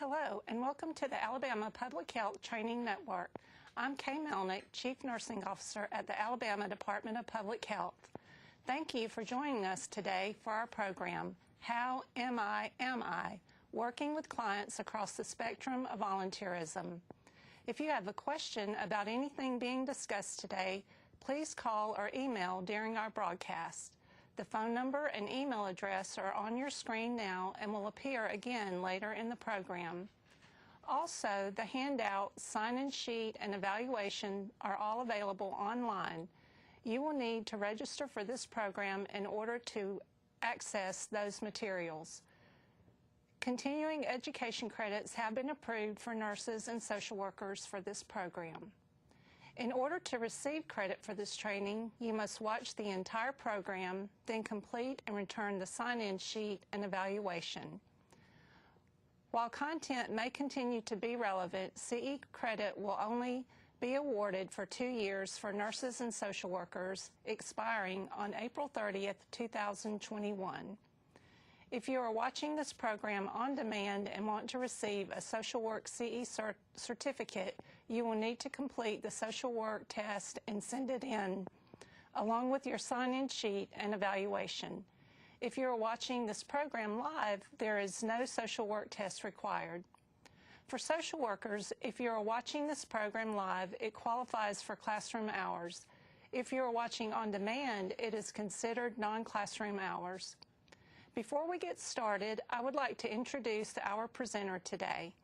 Hello, and welcome to the Alabama Public Health Training Network. I'm Kay Melnick, Chief Nursing Officer at the Alabama Department of Public Health. Thank you for joining us today for our program, How Am I? Working with clients across the spectrum of volunteerism. If you have a question about anything being discussed today, please call or email during our broadcast. The phone number and email address are on your screen now and will appear again later in the program. Also, the handout, sign-in sheet, and evaluation are all available online. You will need to register for this program in order to access those materials. Continuing education credits have been approved for nurses and social workers for this program. In order to receive credit for this training, you must watch the entire program, then complete and return the sign-in sheet and evaluation. While content may continue to be relevant, CE credit will only be awarded for 2 years for nurses and social workers, expiring on April 30th, 2021. If you are watching this program on demand and want to receive a social work CE certificate, you will need to complete the social work test and send it in, along with your sign-in sheet and evaluation. If you are watching this program live, there is no social work test required. For social workers, if you are watching this program live, it qualifies for classroom hours. If you are watching on demand, it is considered non-classroom hours. Before we get started, I would like to introduce our presenter today.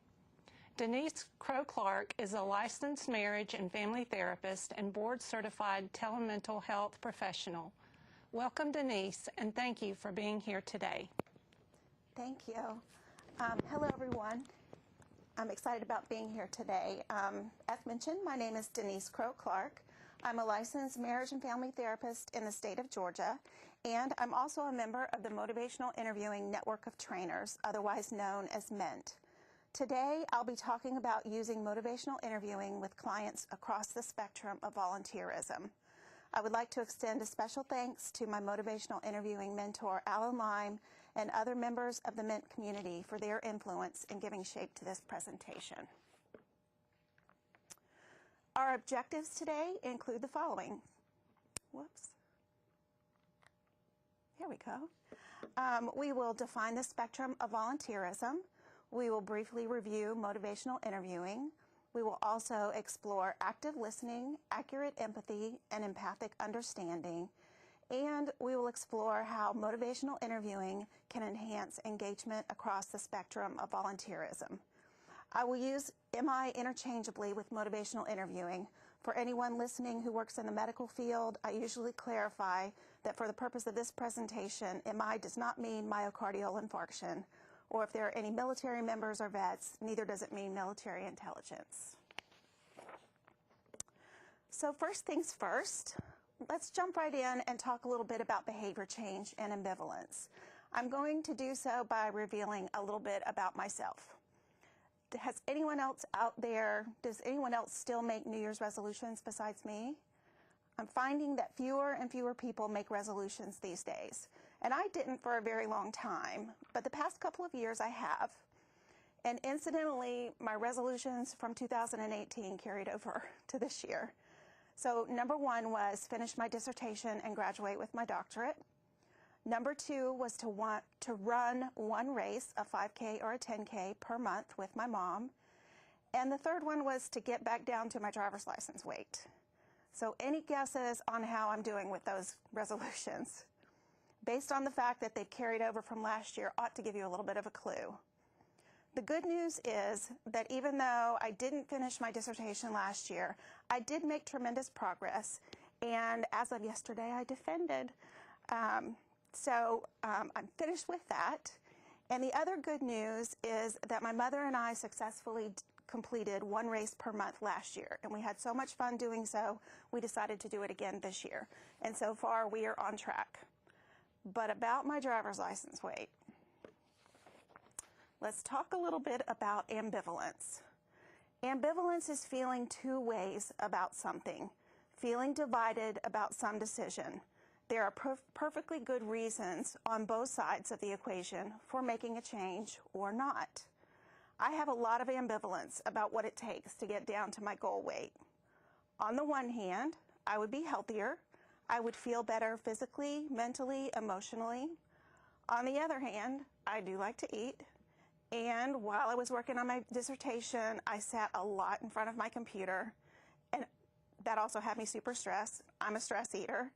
Denise Crow-Clark is a licensed marriage and family therapist and board-certified telemental health professional. Welcome, Denise, and thank you for being here today. Thank you. Hello, everyone. I'm excited about being here today. As mentioned, my name is Denise Crow-Clark. I'm a licensed marriage and family therapist in the state of Georgia, and I'm also a member of the Motivational Interviewing Network of Trainers, otherwise known as MENT. Today, I'll be talking about using motivational interviewing with clients across the spectrum of volunteerism. I would like to extend a special thanks to my motivational interviewing mentor, Alan Lime, and other members of the MENT community for their influence in giving shape to this presentation. Our objectives today include the following. Here we go. We will define the spectrum of volunteerism. We will briefly review motivational interviewing. We will also explore active listening, accurate empathy, and empathic understanding. And we will explore how motivational interviewing can enhance engagement across the spectrum of volunteerism. I will use MI interchangeably with motivational interviewing. For anyone listening who works in the medical field, I usually clarify that for the purpose of this presentation, MI does not mean myocardial infarction, or if there are any military members or vets, neither does it mean military intelligence. So first things first, let's jump right in and talk a little bit about behavior change and ambivalence. I'm going to do so by revealing a little bit about myself. Has anyone else out there, does anyone else still make New Year's resolutions besides me? I'm finding that fewer and fewer people make resolutions these days. And I didn't for a very long time, but the past couple of years I have. And incidentally, my resolutions from 2018 carried over to this year. So number one was finish my dissertation and graduate with my doctorate. Number two was to run one race, a 5K or a 10K per month with my mom. And the third one was to get back down to my driver's license weight. So any guesses on how I'm doing with those resolutions? Based on the fact that they've carried over from last year, ought to give you a little bit of a clue. The good news is that even though I didn't finish my dissertation last year, I did make tremendous progress. And as of yesterday, I defended. So I'm finished with that. And the other good news is that my mother and I successfully completed one race per month last year. And we had so much fun doing so, we decided to do it again this year. And so far, we are on track. But about my driver's license weight, let's talk a little bit about ambivalence. Ambivalence is feeling two ways about something, feeling divided about some decision. There are perfectly good reasons on both sides of the equation for making a change or not. I have a lot of ambivalence about what it takes to get down to my goal weight. On the one hand, I would be healthier. I would feel better physically, mentally, emotionally. On the other hand, I do like to eat. And while I was working on my dissertation, I sat a lot in front of my computer, and that also had me super stressed. I'm a stress eater.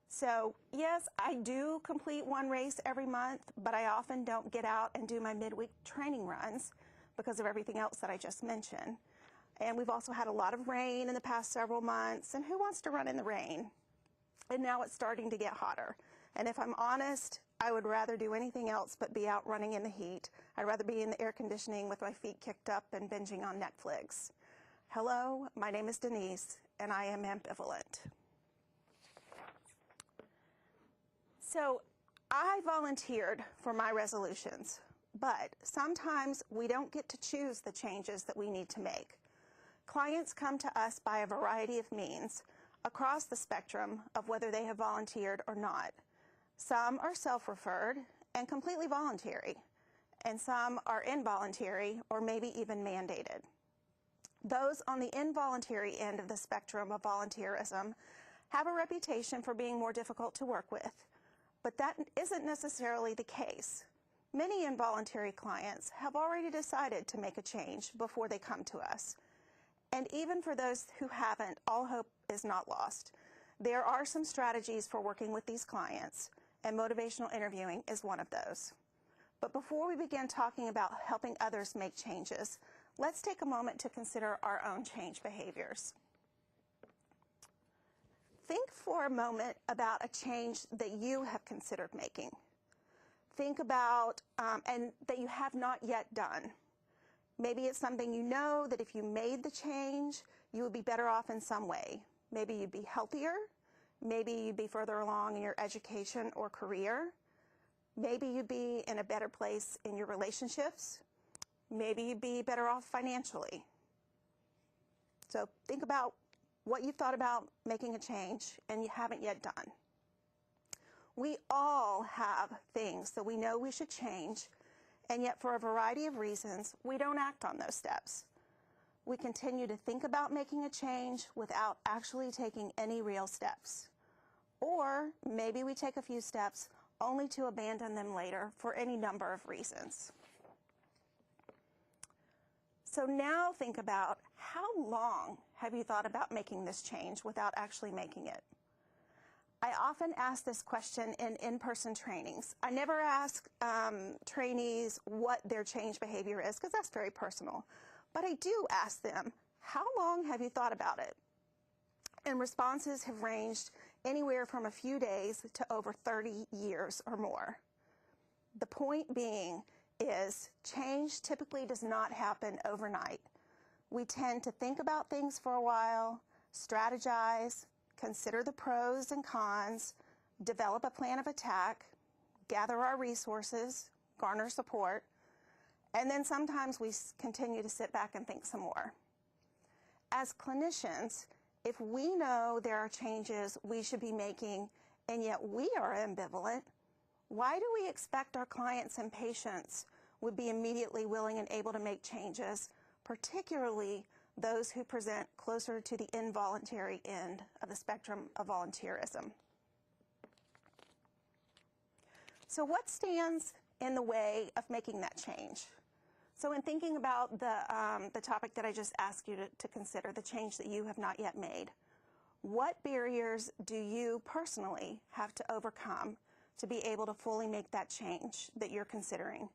So yes, I do complete one race every month, but I often don't get out and do my midweek training runs because of everything else that I just mentioned. And we've also had a lot of rain in the past several months, and who wants to run in the rain? And now it's starting to get hotter. And if I'm honest, I would rather do anything else but be out running in the heat. I'd rather be in the air conditioning with my feet kicked up and binging on Netflix. Hello, my name is Denise, and I am ambivalent. So I volunteered for my resolutions, but sometimes we don't get to choose the changes that we need to make. Clients come to us by a variety of means across the spectrum of whether they have volunteered or not. Some are self-referred and completely voluntary, and some are involuntary or maybe even mandated. Those on the involuntary end of the spectrum of volunteerism have a reputation for being more difficult to work with, but that isn't necessarily the case. Many involuntary clients have already decided to make a change before they come to us. And even for those who haven't, all hope is not lost. There are some strategies for working with these clients, and motivational interviewing is one of those. But before we begin talking about helping others make changes, let's take a moment to consider our own change behaviors. Think for a moment about a change that you have considered making. Think about, and that you have not yet done. Maybe it's something you know that if you made the change, you would be better off in some way. Maybe you'd be healthier. Maybe you'd be further along in your education or career. Maybe you'd be in a better place in your relationships. Maybe you'd be better off financially. So think about what you've thought about making a change and you haven't yet done. We all have things that we know we should change, and yet for a variety of reasons, we don't act on those steps. We continue to think about making a change without actually taking any real steps. Or maybe we take a few steps only to abandon them later for any number of reasons. So now think about, how long have you thought about making this change without actually making it? I often ask this question in in-person trainings. I never ask trainees what their change behavior is, because that's very personal. But I do ask them, how long have you thought about it? And responses have ranged anywhere from a few days to over 30 years or more. The point being is, change typically does not happen overnight. We tend to think about things for a while, strategize, consider the pros and cons, develop a plan of attack, gather our resources, garner support, and then sometimes we continue to sit back and think some more. As clinicians, if we know there are changes we should be making and yet we are ambivalent, why do we expect our clients and patients would be immediately willing and able to make changes, particularly those who present closer to the involuntary end of the spectrum of volunteerism? So what stands in the way of making that change? So in thinking about the topic that I just asked you to consider, the change that you have not yet made, what barriers do you personally have to overcome to be able to fully make that change that you're considering,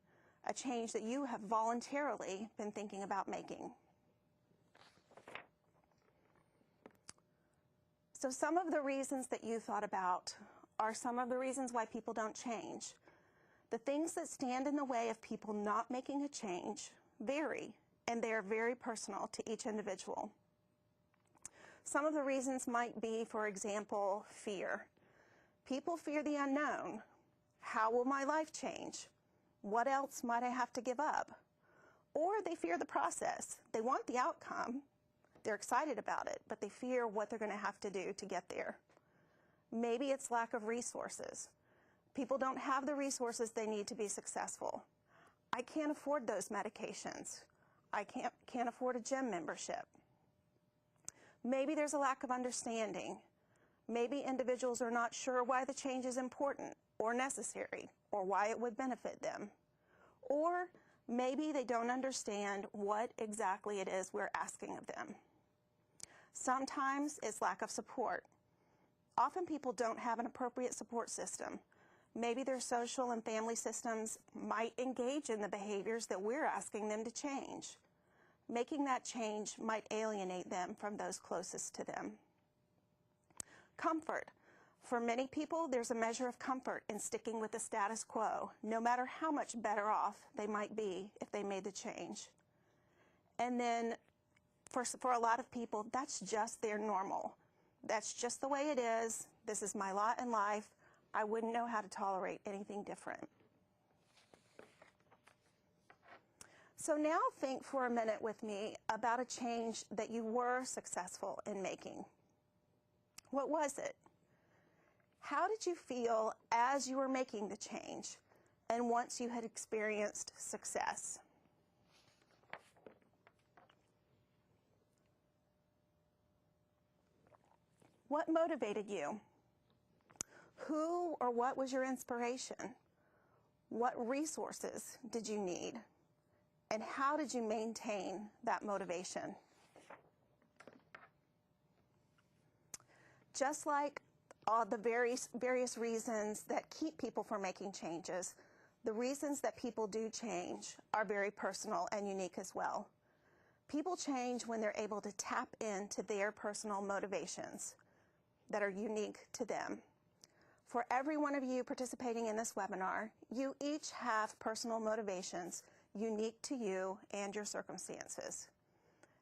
a change that you have voluntarily been thinking about making? So some of the reasons that you thought about are some of the reasons why people don't change. The things that stand in the way of people not making a change vary, and they are very personal to each individual. Some of the reasons might be, for example, fear. People fear the unknown. How will my life change? What else might I have to give up? Or they fear the process. They want the outcome. They're excited about it, but they fear what they're going to have to do to get there. Maybe it's lack of resources. People don't have the resources they need to be successful. I can't afford those medications. I can't afford a gym membership. Maybe there's a lack of understanding. Maybe individuals are not sure why the change is important or necessary or why it would benefit them. Or maybe they don't understand what exactly it is we're asking of them. Sometimes it's lack of support. Often people don't have an appropriate support system. Maybe their social and family systems might engage in the behaviors that we're asking them to change. Making that change might alienate them from those closest to them. Comfort. For many people, there's a measure of comfort in sticking with the status quo, no matter how much better off they might be if they made the change. And then for a lot of people, that's just their normal. That's just the way it is. This is my lot in life. I wouldn't know how to tolerate anything different. So now think for a minute with me about a change that you were successful in making. What was it? How did you feel as you were making the change and once you had experienced success? What motivated you? Who or what was your inspiration? What resources did you need? And how did you maintain that motivation? Just like all the various reasons that keep people from making changes, the reasons that people do change are very personal and unique as well. People change when they're able to tap into their personal motivations that are unique to them. For every one of you participating in this webinar, you each have personal motivations unique to you and your circumstances.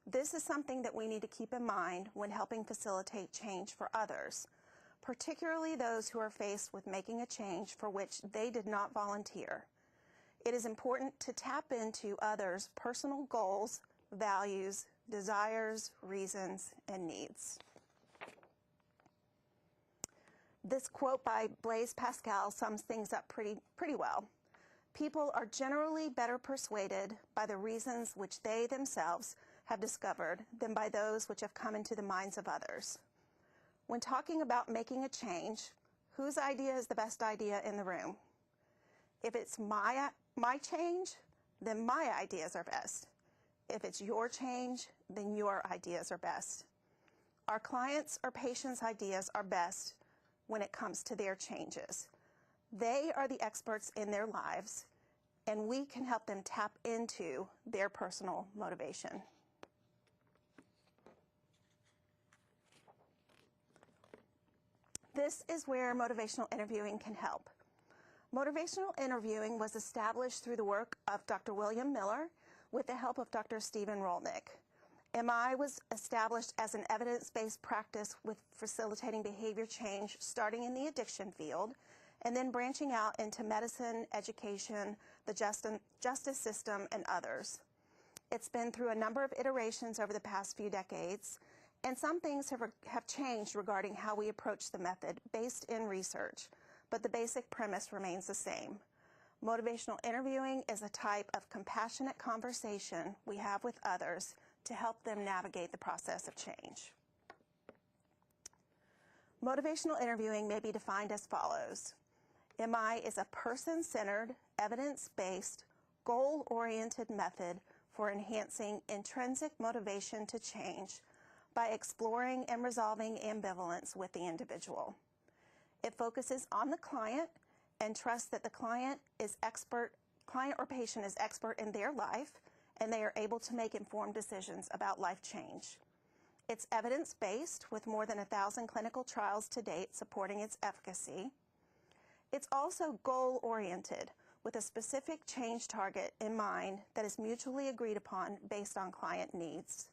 This is something that we need to keep in mind when helping facilitate change for others, particularly those who are faced with making a change for which they did not volunteer. It is important to tap into others' personal goals, values, desires, reasons, and needs. This quote by Blaise Pascal sums things up pretty well. People are generally better persuaded by the reasons which they themselves have discovered than by those which have come into the minds of others. When talking about making a change, whose idea is the best idea in the room? If it's my change, then my ideas are best. If it's your change, then your ideas are best. Our clients' or patients' ideas are best when it comes to their changes. They are the experts in their lives, and we can help them tap into their personal motivation. This is where motivational interviewing can help. Motivational interviewing was established through the work of Dr. William Miller with the help of Dr. Stephen Rolnick. MI was established as an evidence-based practice with facilitating behavior change starting in the addiction field and then branching out into medicine, education, the justice system, and others. It's been through a number of iterations over the past few decades, and some things have changed regarding how we approach the method based in research, but the basic premise remains the same. Motivational interviewing is a type of compassionate conversation we have with others to help them navigate the process of change. Motivational interviewing may be defined as follows. MI is a person-centered, evidence-based, goal-oriented method for enhancing intrinsic motivation to change by exploring and resolving ambivalence with the individual. It focuses on the client and trusts that the client or patient is expert in their life and they are able to make informed decisions about life change. It's evidence-based with more than 1,000 clinical trials to date supporting its efficacy. It's also goal-oriented with a specific change target in mind that is mutually agreed upon based on client needs.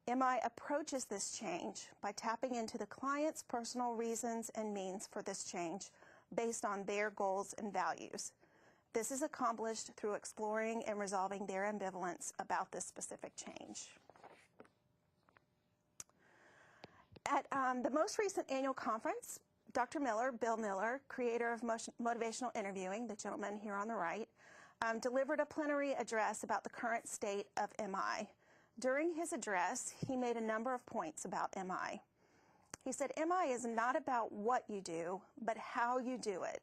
MI approaches this change by tapping into the client's personal reasons and means for this change based on their goals and values. This is accomplished through exploring and resolving their ambivalence about this specific change. At the most recent annual conference, Dr. Miller, Bill Miller, creator of motivational interviewing, the gentleman here on the right, delivered a plenary address about the current state of MI. During his address, he made a number of points about MI. He said, MI is not about what you do, but how you do it.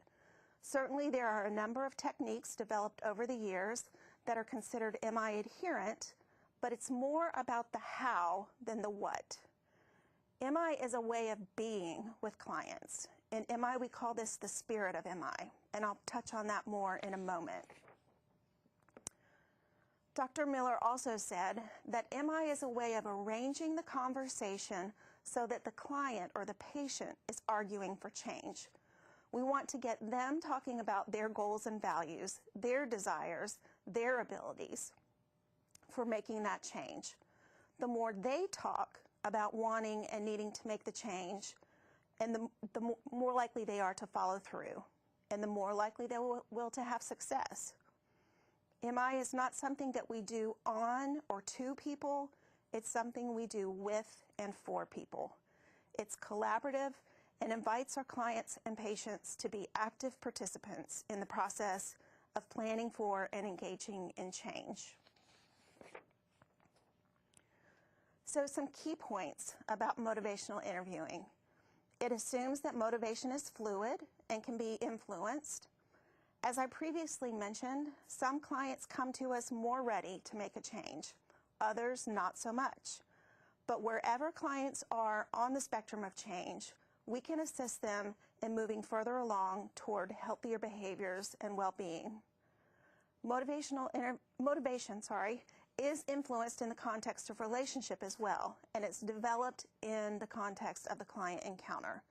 Certainly, there are a number of techniques developed over the years that are considered MI adherent, but it's more about the how than the what. MI is a way of being with clients. In MI, we call this the spirit of MI, and I'll touch on that more in a moment. Dr. Miller also said that MI is a way of arranging the conversation so that the client or the patient is arguing for change. We want to get them talking about their goals and values, their desires, their abilities for making that change. The more they talk about wanting and needing to make the change, and the more likely they are to follow through, and the more likely they will to have success. MI is not something that we do on or to people, it's something we do with and for people. It's collaborative and invites our clients and patients to be active participants in the process of planning for and engaging in change. So some key points about motivational interviewing. It assumes that motivation is fluid and can be influenced. As I previously mentioned, some clients come to us more ready to make a change, others not so much. But wherever clients are on the spectrum of change, we can assist them in moving further along toward healthier behaviors and well-being. Motivation is influenced in the context of relationship as well, and it's developed in the context of the client encounter.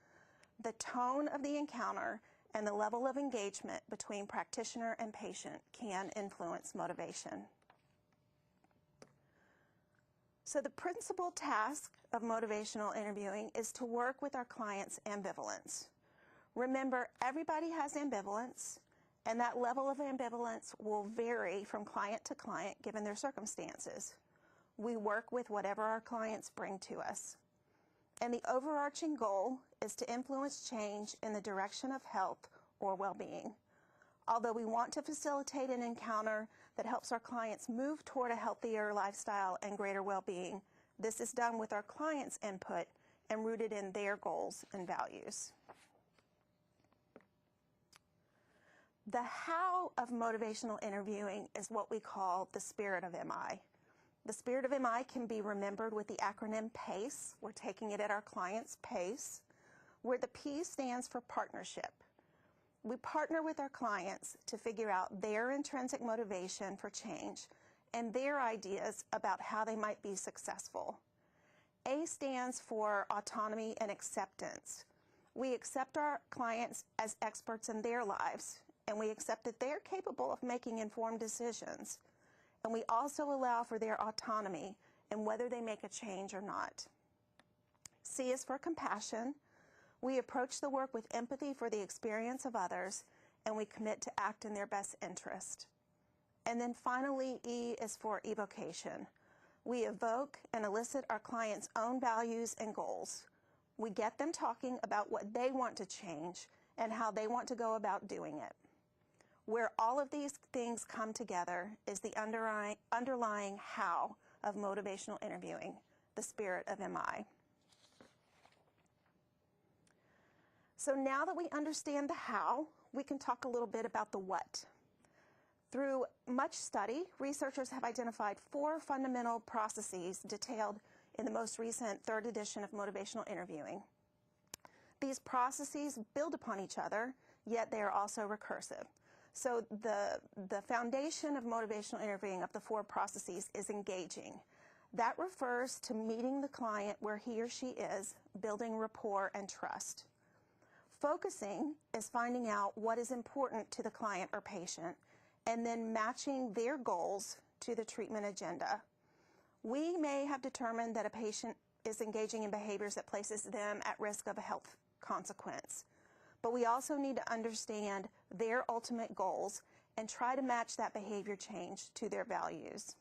The tone of the encounter and the level of engagement between practitioner and patient can influence motivation. So the principal task of motivational interviewing is to work with our clients' ambivalence. Remember, everybody has ambivalence, and that level of ambivalence will vary from client to client given their circumstances. We work with whatever our clients bring to us. And the overarching goal is to influence change in the direction of health or well-being. Although we want to facilitate an encounter that helps our clients move toward a healthier lifestyle and greater well-being, this is done with our clients' input and rooted in their goals and values. The how of motivational interviewing is what we call the spirit of MI. The spirit of MI can be remembered with the acronym PACE. We're taking it at our client's pace, where the P stands for partnership. We partner with our clients to figure out their intrinsic motivation for change and their ideas about how they might be successful. A stands for autonomy and acceptance. We accept our clients as experts in their lives, and we accept that they're capable of making informed decisions. And we also allow for their autonomy in whether they make a change or not. C is for compassion. We approach the work with empathy for the experience of others, and we commit to act in their best interest. And then finally, E is for evocation. We evoke and elicit our clients' own values and goals. We get them talking about what they want to change and how they want to go about doing it. Where all of these things come together is the underlying how of motivational interviewing, the spirit of MI. So now that we understand the how, we can talk a little bit about the what. Through much study, researchers have identified 4 fundamental processes detailed in the most recent 3rd edition of motivational interviewing. These processes build upon each other, yet they are also recursive. So the foundation of motivational interviewing of the 4 processes is engaging. That refers to meeting the client where he or she is, building rapport and trust. Focusing is finding out what is important to the client or patient, and then matching their goals to the treatment agenda. We may have determined that a patient is engaging in behaviors that places them at risk of a health consequence. But we also need to understand their ultimate goals and try to match that behavior change to their values.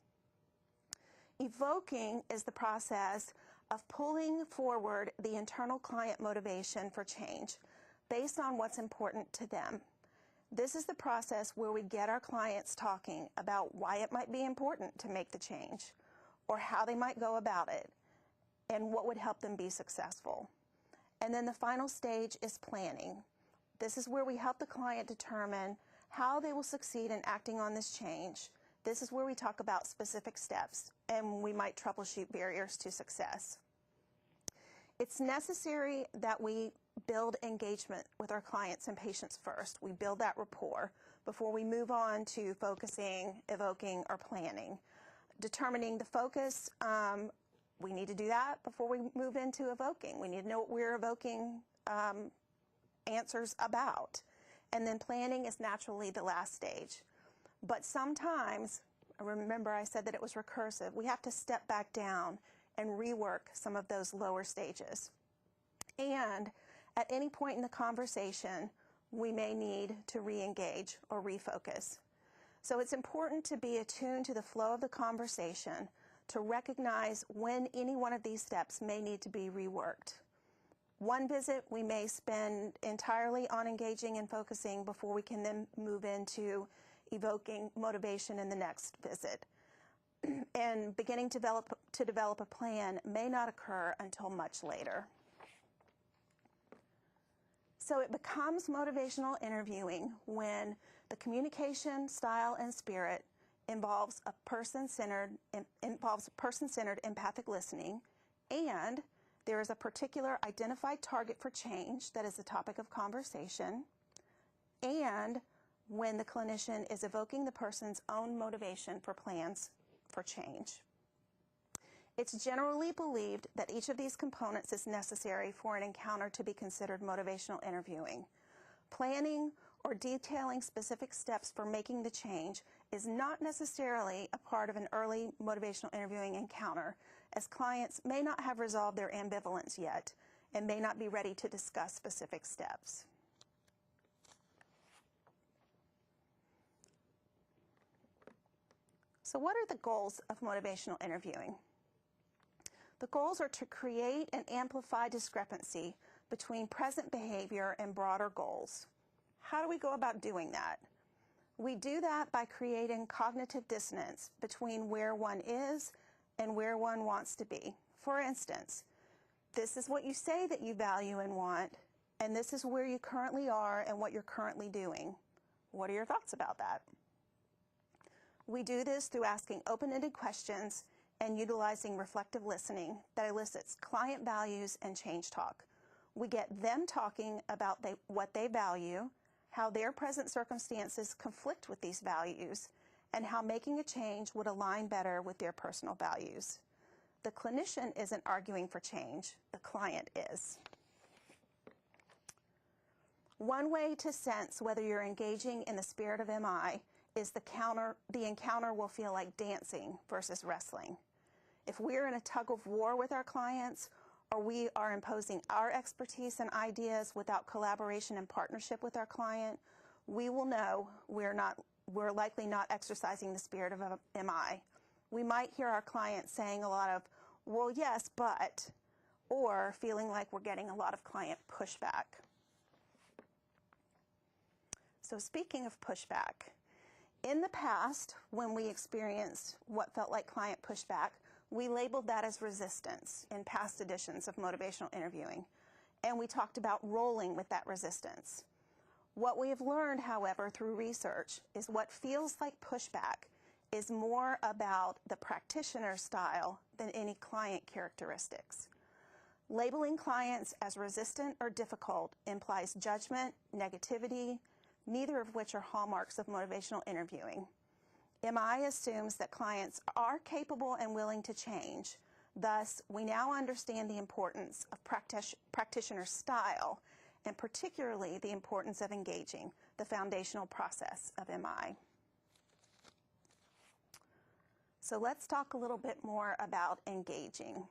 Evoking is the process of pulling forward the internal client motivation for change based on what's important to them. This is the process where we get our clients talking about why it might be important to make the change, or how they might go about it, and what would help them be successful. And then the final stage is planning. This is where we help the client determine how they will succeed in acting on this change. This is where we talk about specific steps, and we might troubleshoot barriers to success. It's necessary that we build engagement with our clients and patients first. We build that rapport before we move on to focusing, evoking, or planning. Determining the focus, we need to do that before we move into evoking. We need to know what we're evoking answers about. And then planning is naturally the last stage. But sometimes, remember I said that it was recursive, we have to step back down and rework some of those lower stages. And at any point in the conversation, we may need to re-engage or refocus. So it's important to be attuned to the flow of the conversation, to recognize when any one of these steps may need to be reworked. One visit we may spend entirely on engaging and focusing before we can then move into evoking motivation in the next visit. And beginning to develop a plan may not occur until much later. So it becomes motivational interviewing when the communication style and spirit involves person-centered empathic listening, and there is a particular identified target for change that is the topic of conversation, and when the clinician is evoking the person's own motivation for plans for change. It's generally believed that each of these components is necessary for an encounter to be considered motivational interviewing. Planning or detailing specific steps for making the change is not necessarily a part of an early motivational interviewing encounter, as clients may not have resolved their ambivalence yet and may not be ready to discuss specific steps. So what are the goals of motivational interviewing? The goals are to create and amplify discrepancy between present behavior and broader goals. How do we go about doing that? We do that by creating cognitive dissonance between where one is and where one wants to be. For instance, this is what you say that you value and want, and this is where you currently are and what you're currently doing. What are your thoughts about that? We do this through asking open-ended questions and utilizing reflective listening that elicits client values and change talk. We get them talking about what they value, how their present circumstances conflict with these values, and how making a change would align better with their personal values. The clinician isn't arguing for change, the client is. One way to sense whether you're engaging in the spirit of MI is the encounter will feel like dancing versus wrestling. If we're in a tug of war with our clients, or we are imposing our expertise and ideas without collaboration and partnership with our client, we will know we're likely not exercising the spirit of MI. We might hear our client saying a lot of, well, yes, but, or feeling like we're getting a lot of client pushback. So speaking of pushback, in the past, when we experienced what felt like client pushback, we labeled that as resistance in past editions of motivational interviewing, and we talked about rolling with that resistance. What we have learned, however, through research is what feels like pushback is more about the practitioner style than any client characteristics. Labeling clients as resistant or difficult implies judgment, negativity, neither of which are hallmarks of motivational interviewing. MI assumes that clients are capable and willing to change. Thus, we now understand the importance of practitioner style, and particularly the importance of engaging, the foundational process of MI. So let's talk a little bit more about engaging.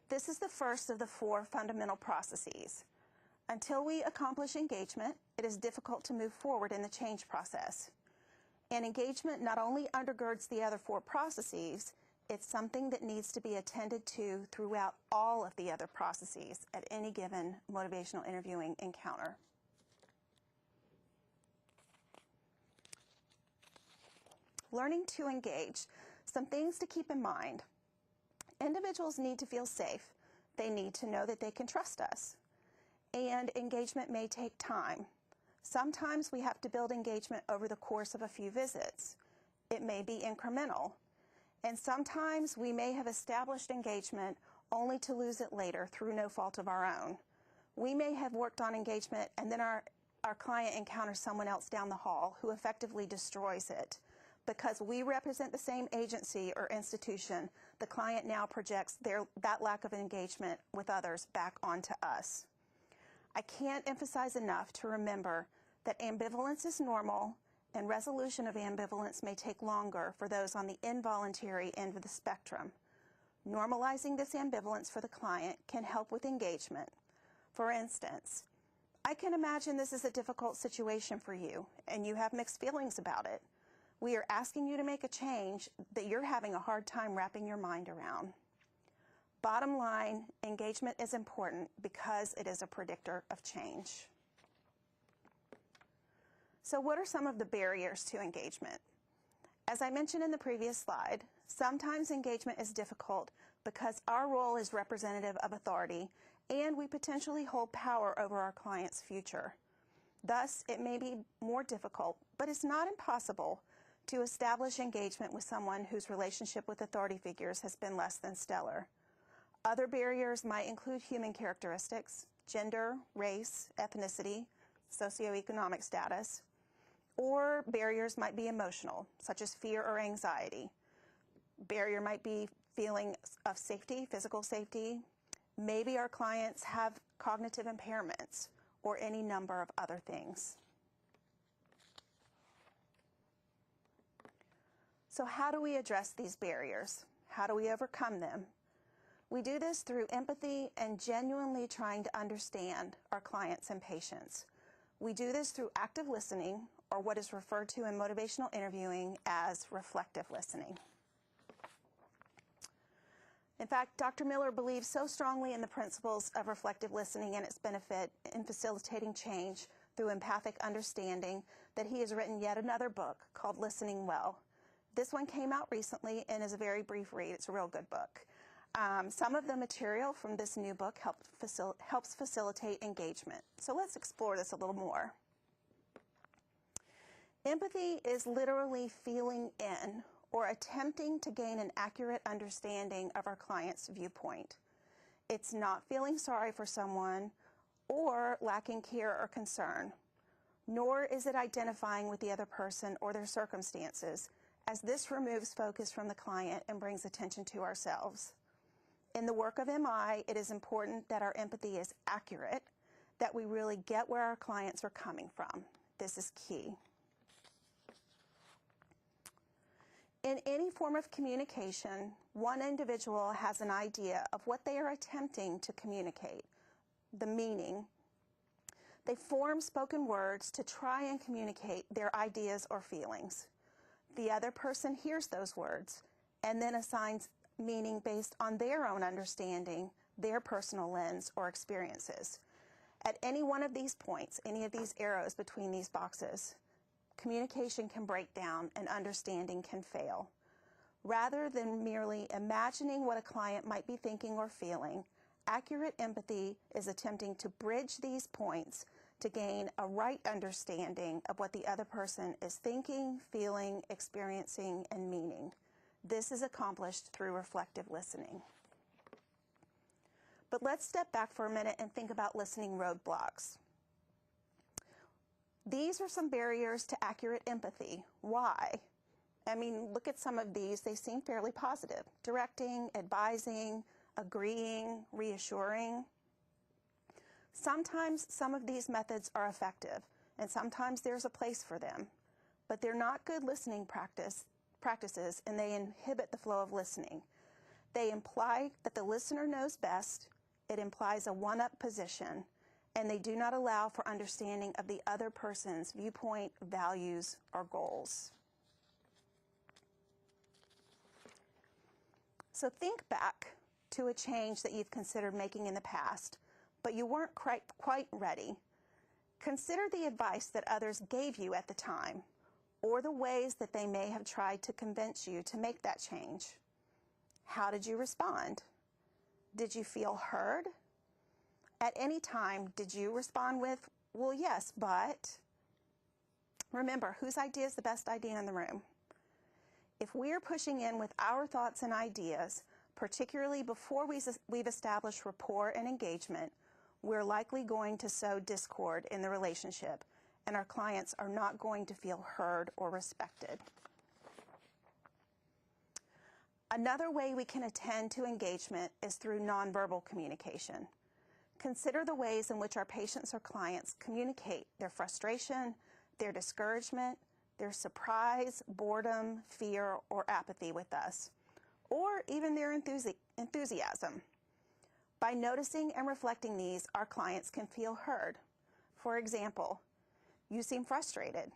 This is the first of the 4 fundamental processes. Until we accomplish engagement, it is difficult to move forward in the change process. And engagement not only undergirds the other 4 processes, it's something that needs to be attended to throughout all of the other processes at any given motivational interviewing encounter. learning to engage. Some things to keep in mind. Individuals need to feel safe. They need to know that they can trust us. And engagement may take time. Sometimes we have to build engagement over the course of a few visits. It may be incremental. And sometimes we may have established engagement only to lose it later through no fault of our own. We may have worked on engagement and then our client encounters someone else down the hall who effectively destroys it. Because we represent the same agency or institution, the client now projects that lack of engagement with others back onto us. I can't emphasize enough to remember that ambivalence is normal, and resolution of ambivalence may take longer for those on the involuntary end of the spectrum. Normalizing this ambivalence for the client can help with engagement. For instance, I can imagine this is a difficult situation for you, and you have mixed feelings about it. We are asking you to make a change that you're having a hard time wrapping your mind around. Bottom line, engagement is important because it is a predictor of change. So what are some of the barriers to engagement? As I mentioned in the previous slide, sometimes engagement is difficult because our role is representative of authority and we potentially hold power over our client's future. Thus, it may be more difficult, but it's not impossible to establish engagement with someone whose relationship with authority figures has been less than stellar. Other barriers might include human characteristics, gender, race, ethnicity, socioeconomic status, or barriers might be emotional, such as fear or anxiety. Barrier might be feeling of safety, physical safety. Maybe our clients have cognitive impairments or any number of other things. So how do we address these barriers? How do we overcome them? We do this through empathy and genuinely trying to understand our clients and patients. We do this through active listening, or what is referred to in motivational interviewing as reflective listening. In fact, Dr. Miller believes so strongly in the principles of reflective listening and its benefit in facilitating change through empathic understanding that he has written yet another book called Listening Well. This one came out recently and is a very brief read. It's a real good book. Some of the material from this new book helps facilitate engagement. So let's explore this a little more. Empathy is literally feeling in or attempting to gain an accurate understanding of our client's viewpoint. It's not feeling sorry for someone or lacking care or concern, nor is it identifying with the other person or their circumstances, as this removes focus from the client and brings attention to ourselves. In the work of MI, it is important that our empathy is accurate, that we really get where our clients are coming from. This is key. In any form of communication, one individual has an idea of what they are attempting to communicate, the meaning. They form spoken words to try and communicate their ideas or feelings. The other person hears those words and then assigns meaning based on their own understanding, their personal lens or experiences. At any one of these points, any of these arrows between these boxes, communication can break down and understanding can fail. Rather than merely imagining what a client might be thinking or feeling, accurate empathy is attempting to bridge these points to gain a right understanding of what the other person is thinking, feeling, experiencing, and meaning. This is accomplished through reflective listening. But let's step back for a minute and think about listening roadblocks. These are some barriers to accurate empathy. Why? I mean, look at some of these. They seem fairly positive. Directing, advising, agreeing, reassuring. Sometimes some of these methods are effective, and sometimes there's a place for them, but they're not good listening practices, and they inhibit the flow of listening. They imply that the listener knows best, it implies a one-up position, and they do not allow for understanding of the other person's viewpoint, values, or goals. So think back to a change that you've considered making in the past, but you weren't quite ready. Consider the advice that others gave you at the time. or the ways that they may have tried to convince you to make that change. How did you respond? Did you feel heard? At any time, did you respond with, well, yes, but? Remember, whose idea is the best idea in the room? If we're pushing in with our thoughts and ideas, particularly before we've established rapport and engagement, we're likely going to sow discord in the relationship, and our clients are not going to feel heard or respected. Another way we can attend to engagement is through nonverbal communication. Consider the ways in which our patients or clients communicate their frustration, their discouragement, their surprise, boredom, fear, or apathy with us, or even their enthusiasm. By noticing and reflecting these, our clients can feel heard. For example, you seem frustrated.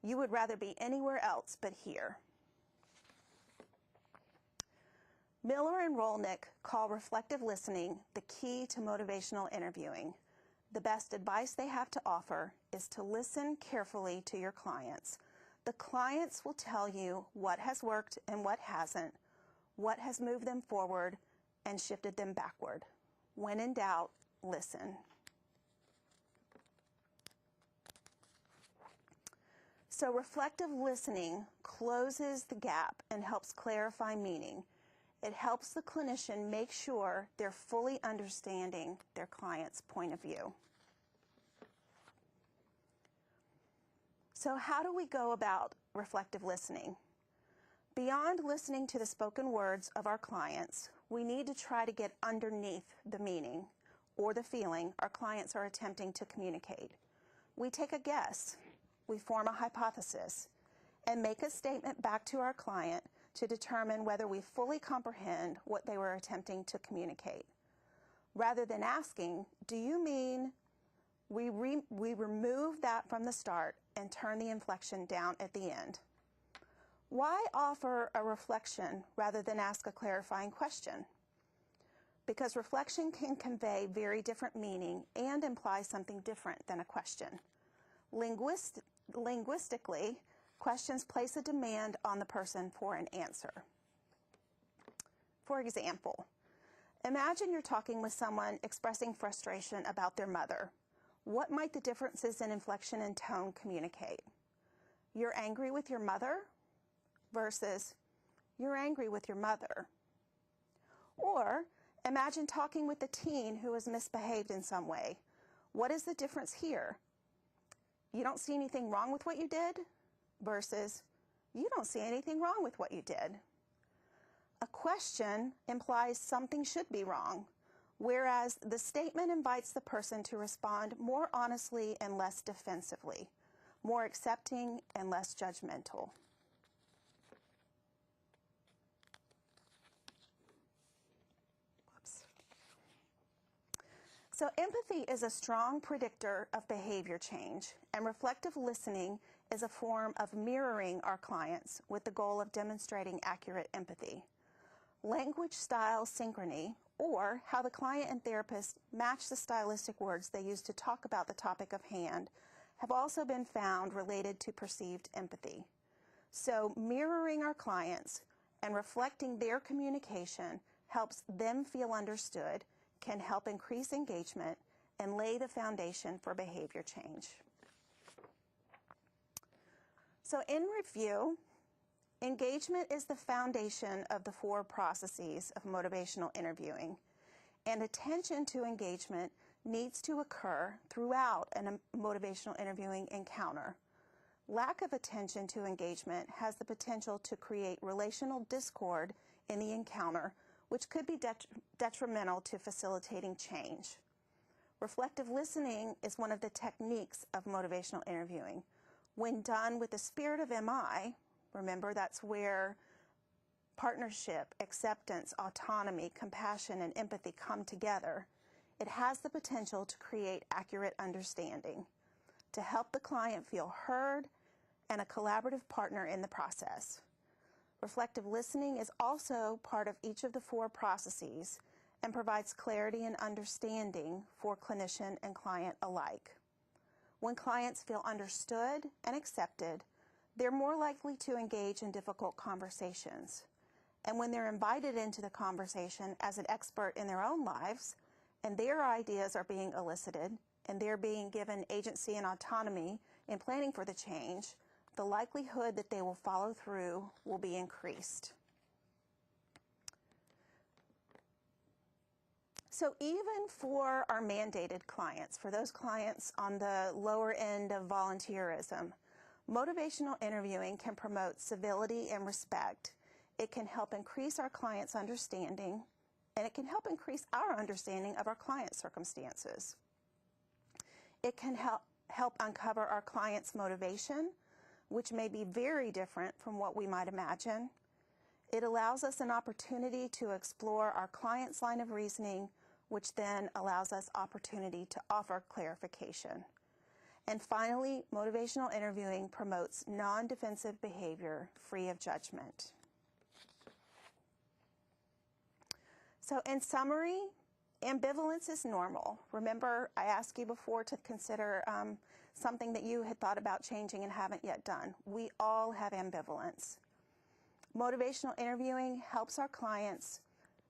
You would rather be anywhere else but here. Miller and Rolnick call reflective listening the key to motivational interviewing. The best advice they have to offer is to listen carefully to your clients. The clients will tell you what has worked and what hasn't, what has moved them forward and shifted them backward. When in doubt, listen. So reflective listening closes the gap and helps clarify meaning. It helps the clinician make sure they're fully understanding their client's point of view. So how do we go about reflective listening? Beyond listening to the spoken words of our clients, we need to try to get underneath the meaning or the feeling our clients are attempting to communicate. We take a guess, we form a hypothesis, and make a statement back to our client to determine whether we fully comprehend what they were attempting to communicate. Rather than asking, do you mean, we remove that from the start and turn the inflection down at the end. Why offer a reflection rather than ask a clarifying question? Because reflection can convey very different meaning and imply something different than a question. Linguistically, questions place a demand on the person for an answer. For example, imagine you're talking with someone expressing frustration about their mother. What might the differences in inflection and tone communicate? You're angry with your mother versus you're angry with your mother. Or imagine talking with a teen who has misbehaved in some way. What is the difference here? You don't see anything wrong with what you did versus you don't see anything wrong with what you did. A question implies something should be wrong, whereas the statement invites the person to respond more honestly and less defensively, more accepting and less judgmental. So empathy is a strong predictor of behavior change, and reflective listening is a form of mirroring our clients with the goal of demonstrating accurate empathy. Language style synchrony, or how the client and therapist match the stylistic words they use to talk about the topic of hand, have also been found related to perceived empathy. So mirroring our clients and reflecting their communication helps them feel understood, can help increase engagement, and lay the foundation for behavior change. So in review, engagement is the foundation of the 4 processes of motivational interviewing, and attention to engagement needs to occur throughout a motivational interviewing encounter. Lack of attention to engagement has the potential to create relational discord in the encounter, which could be detrimental to facilitating change. Reflective listening is one of the techniques of motivational interviewing. When done with the spirit of MI, remember that's where partnership, acceptance, autonomy, compassion, and empathy come together, it has the potential to create accurate understanding, to help the client feel heard and a collaborative partner in the process. Reflective listening is also part of each of the 4 processes and provides clarity and understanding for clinician and client alike. When clients feel understood and accepted, they're more likely to engage in difficult conversations. And when they're invited into the conversation as an expert in their own lives, and their ideas are being elicited, and they're being given agency and autonomy in planning for the change, the likelihood that they will follow through will be increased. So even for our mandated clients, for those clients on the lower end of volunteerism, motivational interviewing can promote civility and respect. It can help increase our clients' understanding, and it can help increase our understanding of our clients' circumstances. It can help uncover our clients' motivation, which may be very different from what we might imagine. It allows us an opportunity to explore our client's line of reasoning, which then allows us opportunity to offer clarification. And finally, motivational interviewing promotes non-defensive behavior free of judgment. So in summary, ambivalence is normal. Remember, I asked you before to consider something that you had thought about changing and haven't yet done. We all have ambivalence. Motivational interviewing helps our clients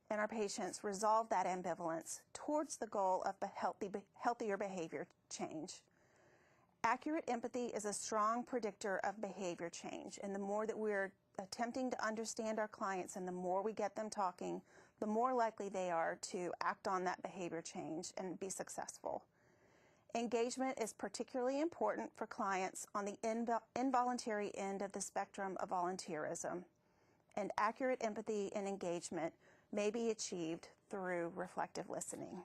and our patients resolve that ambivalence towards the goal of healthier behavior change. Accurate empathy is a strong predictor of behavior change, and the more that we're attempting to understand our clients and the more we get them talking, the more likely they are to act on that behavior change and be successful. Engagement is particularly important for clients on the involuntary end of the spectrum of volunteerism, and accurate empathy and engagement may be achieved through reflective listening.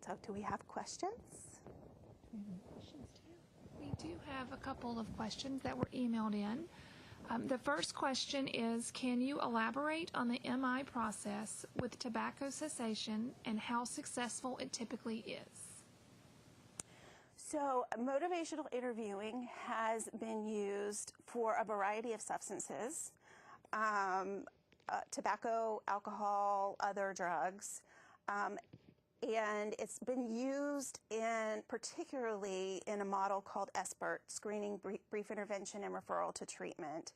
So do we have questions? We do have a couple of questions that were emailed in. The first question is, can you elaborate on the MI process with tobacco cessation and how successful it typically is? So motivational interviewing has been used for a variety of substances, tobacco, alcohol, other drugs, and it's been used particularly in a model called SBIRT, Screening, Brief Intervention, and Referral to Treatment.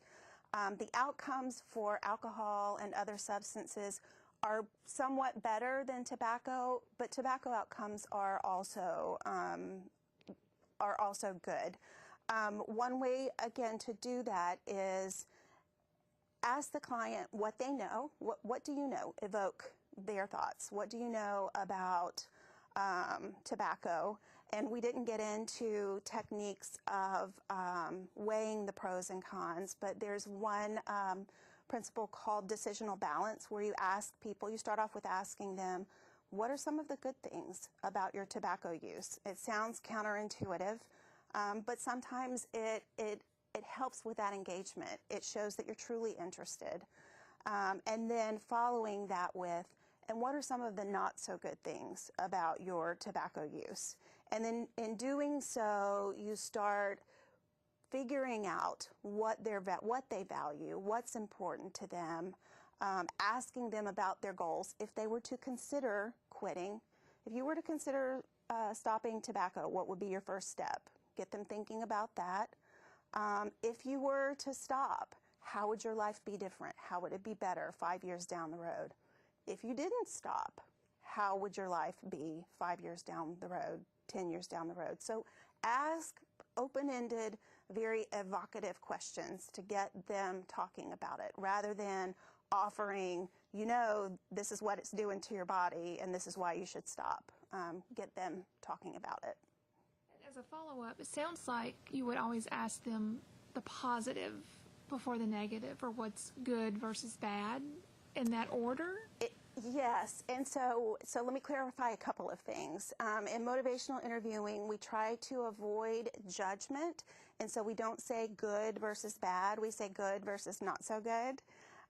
The outcomes for alcohol and other substances are somewhat better than tobacco, but tobacco outcomes are also good. One way, again, to do that is ask the client what they know. What do you know? Evoke their thoughts. What do you know about tobacco? And we didn't get into techniques of weighing the pros and cons, but there's one principle called decisional balance where you ask people, you start off with asking them, what are some of the good things about your tobacco use? It sounds counterintuitive, but sometimes it helps with that engagement. It shows that you're truly interested. And then following that with, and what are some of the not so good things about your tobacco use? And then in doing so, you start figuring out what they value, what's important to them, asking them about their goals. If they were to consider quitting, if you were to consider stopping tobacco, what would be your first step? Get them thinking about that. If you were to stop, how would your life be different? How would it be better 5 years down the road? If you didn't stop, how would your life be 5 years down the road, 10 years down the road? So ask open-ended, very evocative questions to get them talking about it, rather than offering, this is what it's doing to your body and this is why you should stop. Get them talking about it. As a follow-up, it sounds like you would always ask them the positive before the negative, or what's good versus bad, in that order? Yes, and so let me clarify a couple of things. In motivational interviewing, we try to avoid judgment, and so we don't say good versus bad, we say good versus not so good.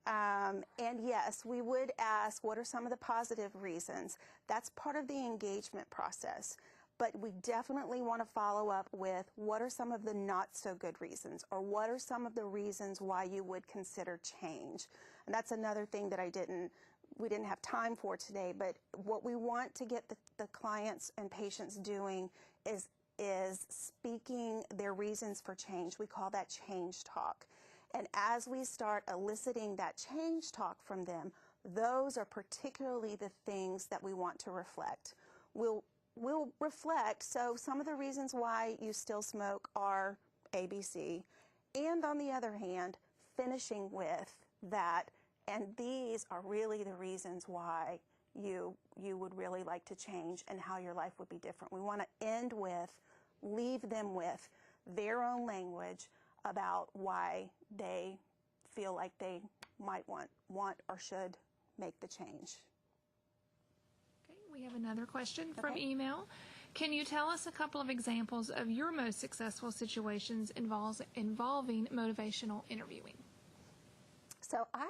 And yes, we would ask, what are some of the positive reasons? That's part of the engagement process. But we definitely want to follow up with, what are some of the not so good reasons? Or what are some of the reasons why you would consider change? And that's another thing that we didn't have time for today, but what we want to get the clients and patients doing is is speaking their reasons for change. We call that change talk. And as we start eliciting that change talk from them, those are particularly the things that we want to reflect. We'll reflect, so some of the reasons why you still smoke are ABC, and on the other hand, finishing with that, and these are really the reasons why you would really like to change and how your life would be different. We want to end with, leave them with their own language about why they feel like they might want or should make the change. Okay, we have another question from Okay. email. Can you tell us a couple of examples of your most successful situations involving motivational interviewing? So I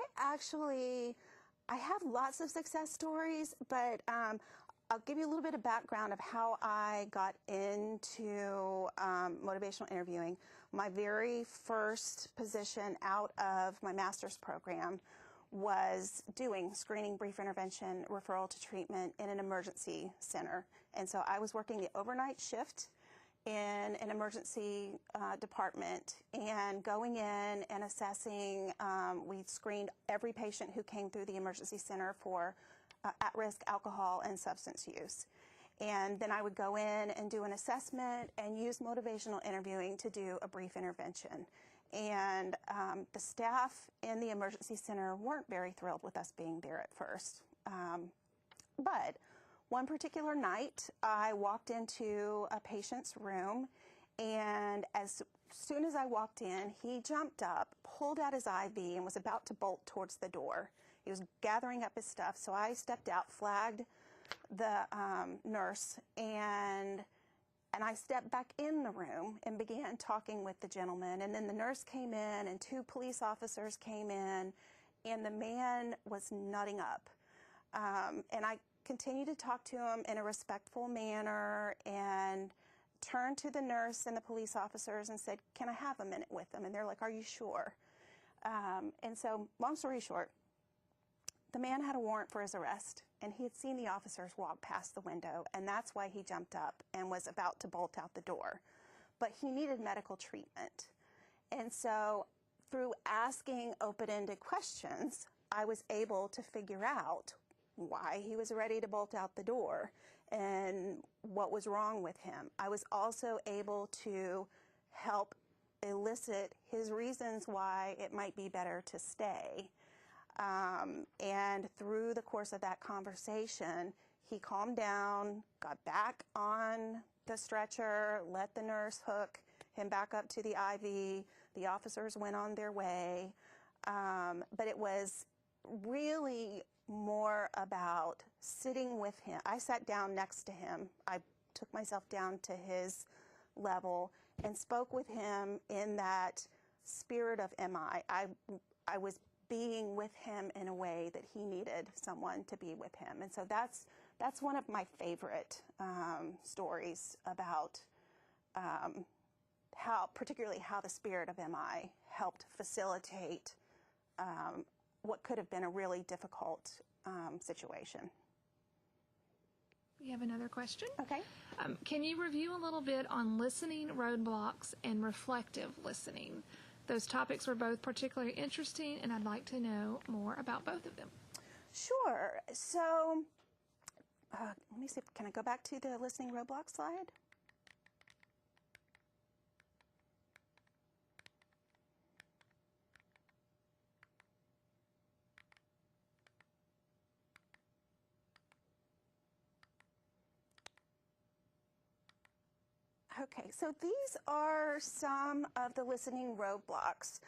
have lots of success stories, but I'll give you a little bit of background of how I got into motivational interviewing. My very first position out of my master's program was doing screening, brief intervention, referral to treatment in an emergency center. And so I was working the overnight shift in an emergency department and going in and assessing. We screened every patient who came through the emergency center for at-risk alcohol and substance use. And then I would go in and do an assessment and use motivational interviewing to do a brief intervention. And the staff in the emergency center weren't very thrilled with us being there at first. But one particular night, I walked into a patient's room, and as soon as I walked in, he jumped up, pulled out his IV, and was about to bolt towards the door. He was gathering up his stuff, so I stepped out, flagged the nurse, and I stepped back in the room and began talking with the gentleman. And then the nurse came in, and 2 police officers came in, and the man was nutting up. And I continued to talk to him in a respectful manner and turned to the nurse and the police officers and said, "Can I have a minute with them?" And they're like, "Are you sure?" And so, long story short, the man had a warrant for his arrest, and he had seen the officers walk past the window, and that's why he jumped up and was about to bolt out the door. But he needed medical treatment. And so, through asking open-ended questions, I was able to figure out why he was ready to bolt out the door and what was wrong with him. I was also able to help elicit his reasons why it might be better to stay. And through the course of that conversation, he calmed down, got back on the stretcher, let the nurse hook him back up to the IV. The officers went on their way. But it was really more about sitting with him. I sat down next to him. I took myself down to his level and spoke with him in that spirit of MI. I was being with him in a way that he needed someone to be with him. And so that's one of my favorite stories about particularly how the spirit of MI helped facilitate what could have been a really difficult situation. We have another question. Okay. Can you review a little bit on listening roadblocks and reflective listening? Those topics were both particularly interesting, and I'd like to know more about both of them. Sure. So let me see. Can I go back to the listening roadblock slide? Okay, so these are some of the listening roadblocks.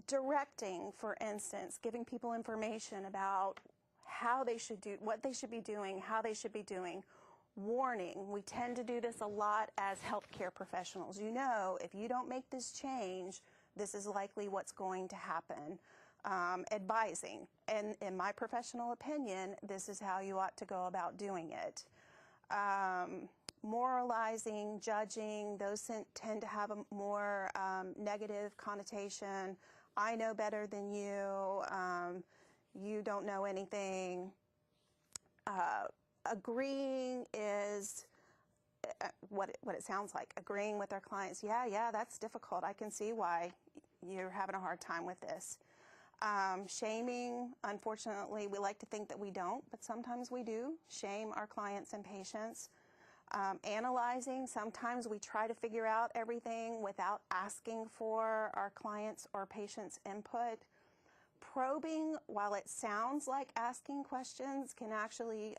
Directing, for instance, giving people information about how they should do, what they should be doing, how they should be doing. Warning, we tend to do this a lot as healthcare professionals. You know, if you don't make this change, this is likely what's going to happen. Advising, and in my professional opinion, this is how you ought to go about doing it. Moralizing, judging, those tend to have a more negative connotation. I know better than you. You don't know anything. Agreeing is what it sounds like, agreeing with our clients. Yeah, that's difficult. I can see why you're having a hard time with this. Shaming, unfortunately, we like to think that we don't, but sometimes we do shame our clients and patients. Analyzing, sometimes we try to figure out everything without asking for our clients' or patients' input. Probing, while it sounds like asking questions, can actually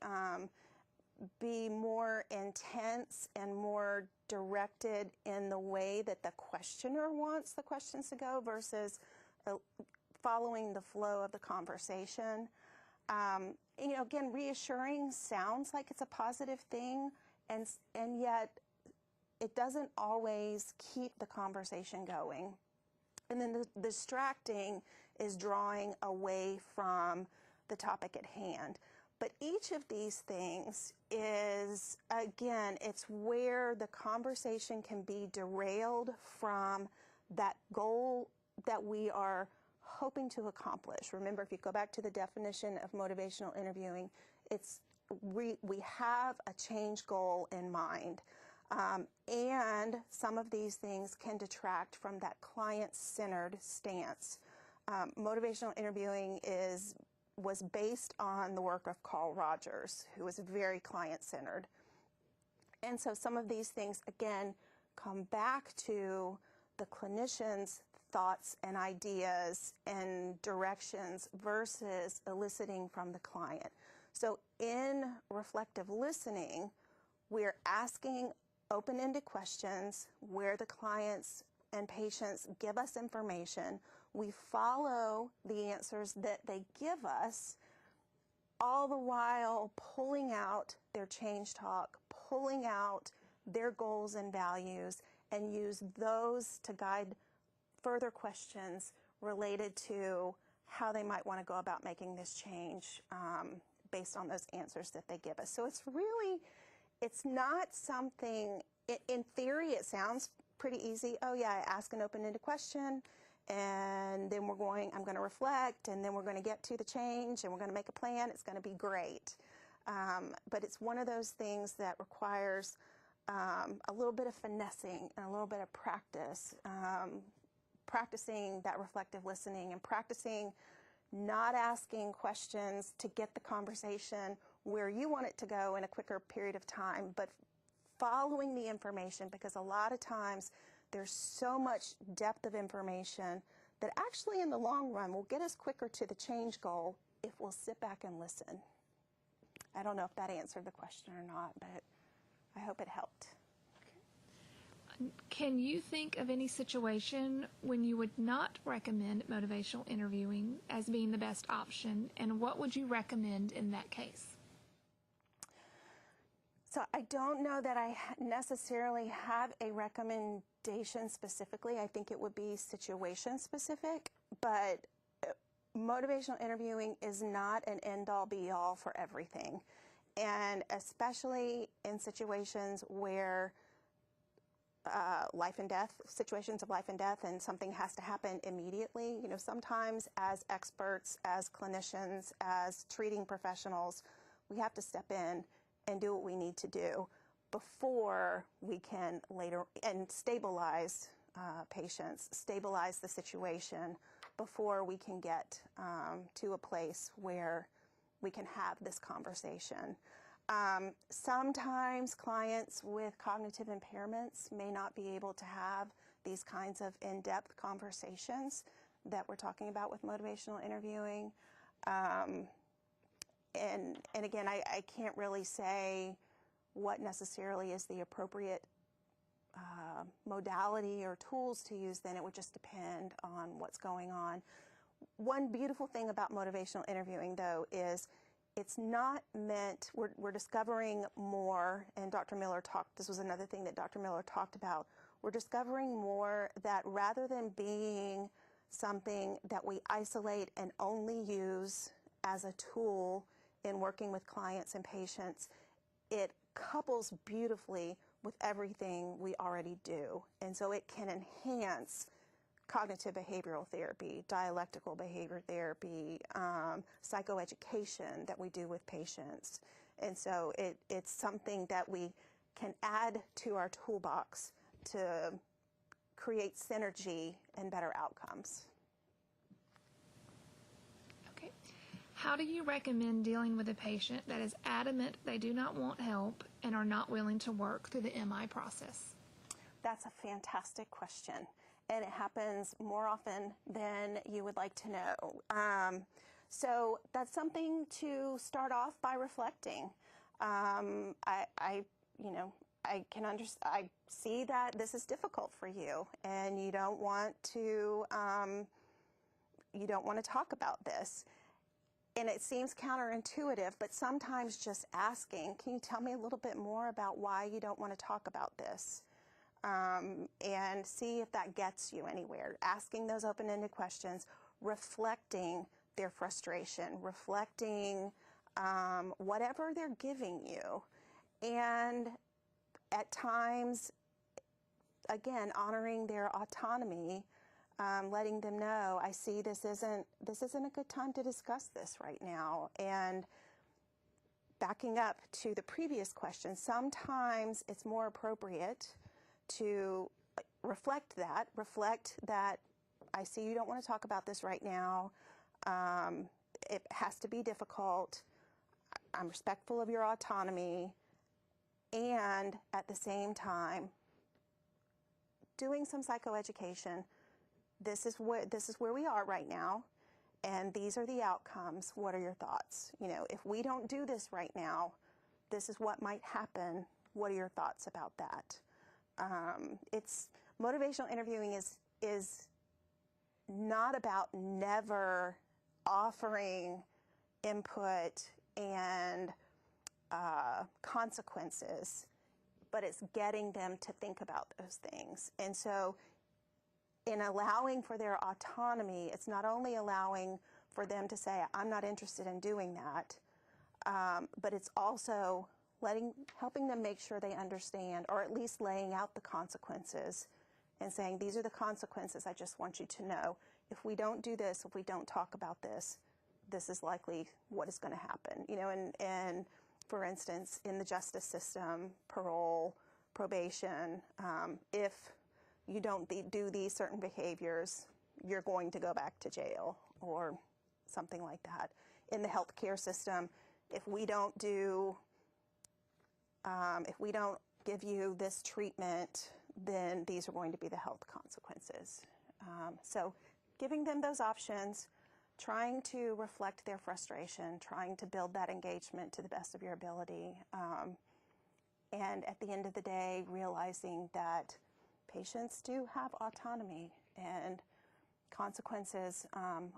be more intense and more directed in the way that the questioner wants the questions to go versus following the flow of the conversation. Again, reassuring sounds like it's a positive thing, and yet it doesn't always keep the conversation going. And then the distracting is drawing away from the topic at hand. But each of these things is, again, it's where the conversation can be derailed from that goal that we are hoping to accomplish. Remember, if you go back to the definition of motivational interviewing, we have a change goal in mind. And some of these things can detract from that client-centered stance. Motivational interviewing was based on the work of Carl Rogers, who was very client-centered. And so some of these things, again, come back to the clinician's thoughts and ideas and directions versus eliciting from the client. So in reflective listening, we're asking open-ended questions where the clients and patients give us information. We follow the answers that they give us, all the while pulling out their change talk, pulling out their goals and values, and use those to guide further questions related to how they might want to go about making this change based on those answers that they give us. So it's not something, in theory it sounds pretty easy. Oh yeah, I ask an open-ended question, and then I'm going to reflect, and then we're going to get to the change, and we're going to make a plan. It's going to be great. But it's one of those things that requires a little bit of finessing and a little bit of practice, practicing that reflective listening and practicing not asking questions to get the conversation where you want it to go in a quicker period of time, but following the information, because a lot of times there's so much depth of information that actually in the long run will get us quicker to the change goal if we'll sit back and listen. I don't know if that answered the question or not, but I hope it helped. Can you think of any situation when you would not recommend motivational interviewing as being the best option, and what would you recommend in that case? So I don't know that I necessarily have a recommendation specifically. I think it would be situation specific, but motivational interviewing is not an end-all be-all for everything. And especially in situations where situations of life and death, and something has to happen immediately. Sometimes as experts, as clinicians, as treating professionals, we have to step in and do what we need to do before we can later and stabilize patients, stabilize the situation before we can get to a place where we can have this conversation. Sometimes clients with cognitive impairments may not be able to have these kinds of in-depth conversations that we're talking about with motivational interviewing. And again, I can't really say what necessarily is the appropriate modality or tools to use then. It would just depend on what's going on. One beautiful thing about motivational interviewing, though, is it's not meant, we're discovering more, and Dr. Miller this was another thing that Dr. Miller talked about, we're discovering more that rather than being something that we isolate and only use as a tool in working with clients and patients, it couples beautifully with everything we already do. And so it can enhance cognitive behavioral therapy, dialectical behavior therapy, psychoeducation that we do with patients. And so it's something that we can add to our toolbox to create synergy and better outcomes. Okay. How do you recommend dealing with a patient that is adamant they do not want help and are not willing to work through the MI process? That's a fantastic question, and it happens more often than you would like to know. So that's something to start off by reflecting. I see that this is difficult for you, and you don't want to talk about this. And it seems counterintuitive, but sometimes just asking, can you tell me a little bit more about why you don't want to talk about this? And see if that gets you anywhere. Asking those open-ended questions, reflecting their frustration, reflecting whatever they're giving you. And at times, again, honoring their autonomy, letting them know, I see this isn't a good time to discuss this right now. And backing up to the previous question, sometimes it's more appropriate to reflect that I see you don't want to talk about this right now. It has to be difficult. I'm respectful of your autonomy. And at the same time, doing some psychoeducation. This is where we are right now, and these are the outcomes. What are your thoughts? You know, if we don't do this right now, this is what might happen. What are your thoughts about that? It's motivational interviewing is not about never offering input and consequences, but it's getting them to think about those things. And so in allowing for their autonomy, it's not only allowing for them to say, I'm not interested in doing that, but it's also helping them make sure they understand, or at least laying out the consequences and saying, these are the consequences, I just want you to know. If we don't do this, if we don't talk about this, this is likely what is going to happen. You know, and for instance, in the justice system, parole, probation, if you don't do these certain behaviors, you're going to go back to jail or something like that. In the healthcare system, if we don't give you this treatment, then these are going to be the health consequences. So giving them those options, trying to reflect their frustration, trying to build that engagement to the best of your ability, and at the end of the day, realizing that patients do have autonomy and consequences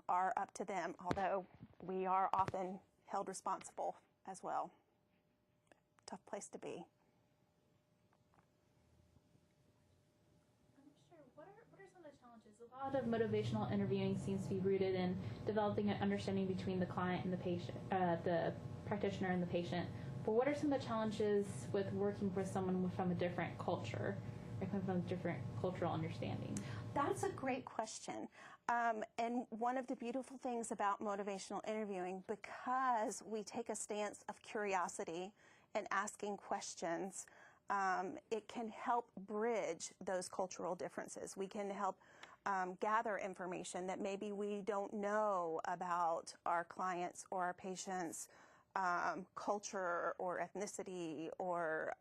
are up to them, although we are often held responsible as well. Tough place to be. Sure. What are some of the challenges? A lot of motivational interviewing seems to be rooted in developing an understanding between the client and the patient, the practitioner and the patient. But what are some of the challenges with working with someone from a different culture, or coming from a different cultural understanding? That's a great question. And one of the beautiful things about motivational interviewing, because we take a stance of curiosity and asking questions, it can help bridge those cultural differences. We can help gather information that maybe we don't know about our clients or our patients' culture or ethnicity or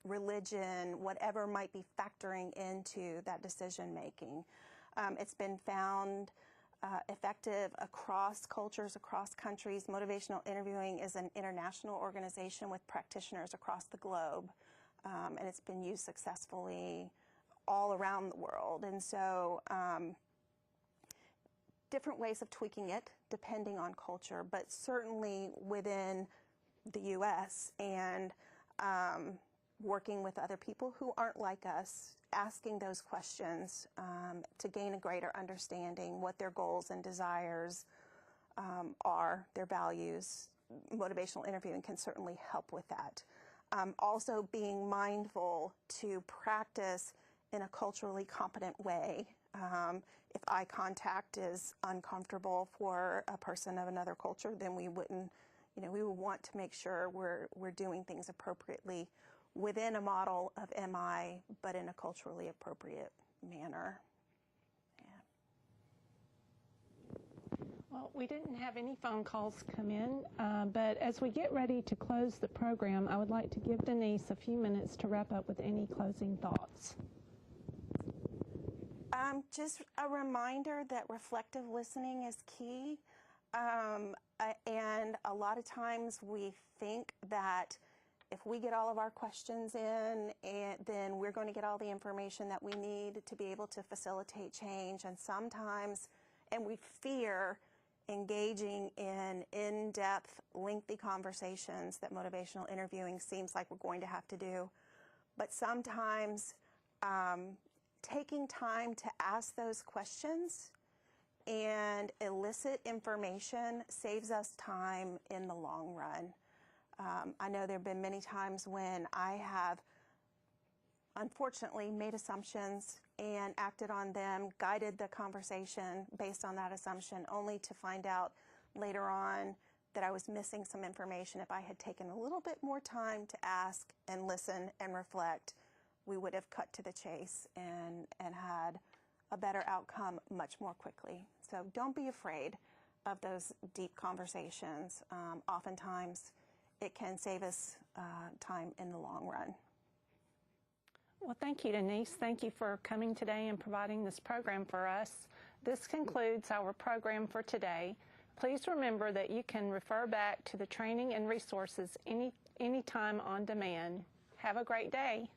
religion, whatever might be factoring into that decision making. It's been found effective across cultures, across countries. Motivational interviewing is an international organization with practitioners across the globe, and it's been used successfully all around the world. And so different ways of tweaking it depending on culture, but certainly within the U.S. and working with other people who aren't like us, asking those questions to gain a greater understanding what their goals and desires are, their values. Motivational interviewing can certainly help with that. Also being mindful to practice in a culturally competent way. If eye contact is uncomfortable for a person of another culture, then we wouldn't, we would want to make sure we're doing things appropriately within a model of MI, but in a culturally appropriate manner. Well, we didn't have any phone calls come in, but as we get ready to close the program, I would like to give Denise a few minutes to wrap up with any closing thoughts. Just a reminder that reflective listening is key. And a lot of times we think that if we get all of our questions in, then we're going to get all the information that we need to be able to facilitate change. And sometimes, and we fear engaging in in-depth, lengthy conversations that motivational interviewing seems like we're going to have to do. But sometimes taking time to ask those questions and elicit information saves us time in the long run. I know there have been many times when I have unfortunately made assumptions and acted on them, guided the conversation based on that assumption, only to find out later on that I was missing some information. If I had taken a little bit more time to ask and listen and reflect, we would have cut to the chase and had a better outcome much more quickly. So don't be afraid of those deep conversations. Oftentimes, it can save us time in the long run. Well, thank you, Denise. Thank you for coming today and providing this program for us. This concludes our program for today. Please remember that you can refer back to the training and resources anytime on demand. Have a great day.